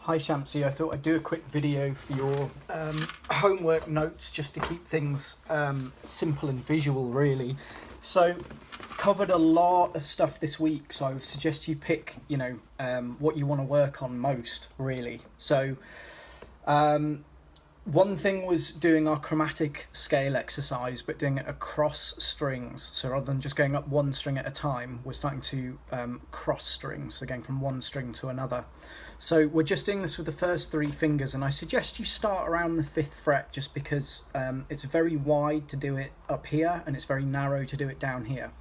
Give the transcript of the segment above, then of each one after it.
Hi Shamsi, I thought I'd do a quick video for your homework notes just to keep things simple and visual really. So covered a lot of stuff this week, so I would suggest you pick, what you want to work on most really. So one thing was doing our chromatic scale exercise, but doing it across strings. So rather than just going up one string at a time, we're starting to cross strings, so going from one string to another. So we're just doing this with the first three fingers, and I suggest you start around the 5th fret just because it's very wide to do it up here and it's very narrow to do it down here.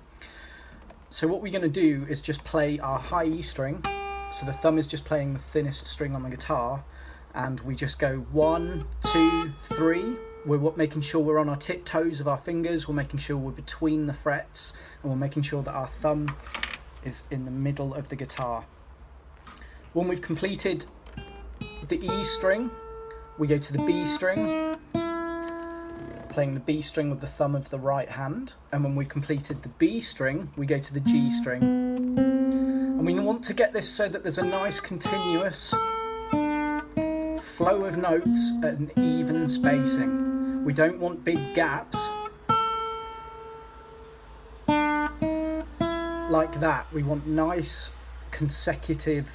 So what we're going to do is just play our high E string, so the thumb is just playing the thinnest string on the guitar, and we just go 1, 2, 3. We're making sure we're on our tiptoes of our fingers, we're making sure we're between the frets, and we're making sure that our thumb is in the middle of the guitar. When we've completed the E string, we go to the B string, playing the B string with the thumb of the right hand, and when we've completed the B string, we go to the G string. And we want to get this so that there's a nice continuous flow of notes at an even spacing. We don't want big gaps like that. We want nice consecutive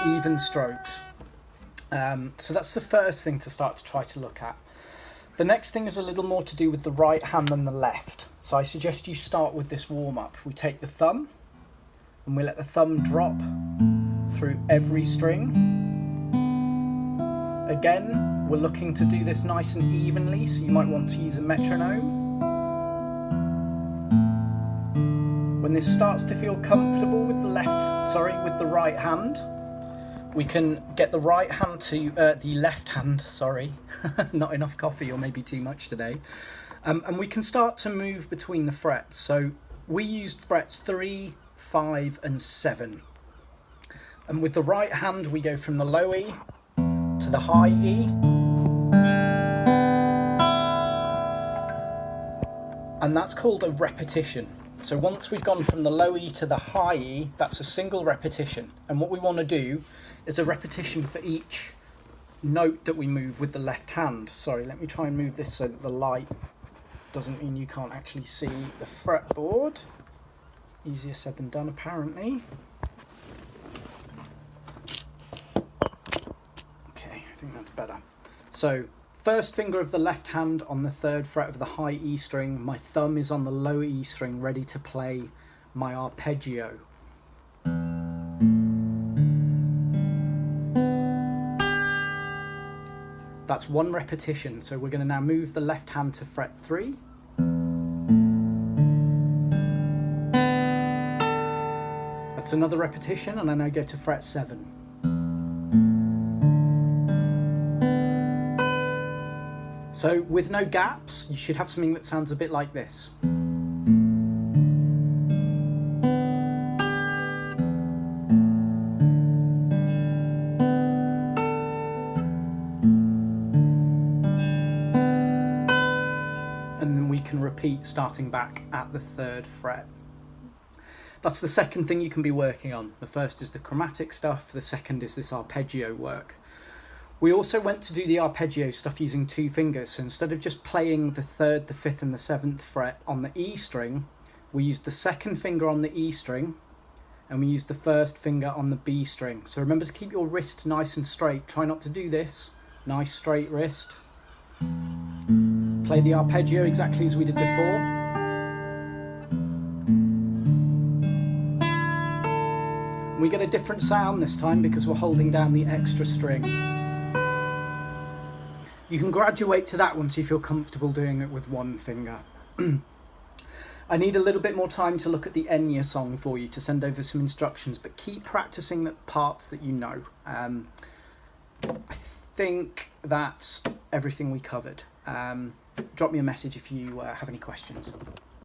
even strokes. So that's the first thing to start to try to look at. The next thing is a little more to do with the right hand than the left. So I suggest you start with this warm-up. We take the thumb and we let the thumb drop through every string. Again, we're looking to do this nice and evenly, so you might want to use a metronome. When this starts to feel comfortable with the right hand, we can get the right hand to the left hand, not enough coffee or maybe too much today. And we can start to move between the frets. So we used frets 3, 5 and 7. And with the right hand we go from the low E to the high E. And that's called a repetition. So once we've gone from the low E to the high E, that's a single repetition. And what we want to do is a repetition for each note that we move with the left hand. Sorry, let me try and move this so that the light doesn't mean you can't actually see the fretboard. Easier said than done, apparently. Okay, I think that's better. So, first finger of the left hand on the 3rd fret of the high E string. My thumb is on the low E string, ready to play my arpeggio. That's one repetition, so we're going to now move the left hand to fret 3. That's another repetition, and I now go to fret 7. So with no gaps, you should have something that sounds a bit like this. And then we can repeat starting back at the 3rd fret. That's the second thing you can be working on. The first is the chromatic stuff, the second is this arpeggio work. We also went to do the arpeggio stuff using 2 fingers, so instead of just playing the 3rd, the 5th and the 7th fret on the E string, we used the 2nd finger on the E string and we used the 1st finger on the B string. So remember to keep your wrist nice and straight. Try not to do this. Nice straight wrist. Play the arpeggio exactly as we did before. We get a different sound this time because we're holding down the extra string. You can graduate to that once you feel comfortable doing it with one finger. I need a little bit more time to look at the Enya song for you to send over some instructions, but keep practicing the parts that you know. I think that's everything we covered. Drop me a message if you have any questions.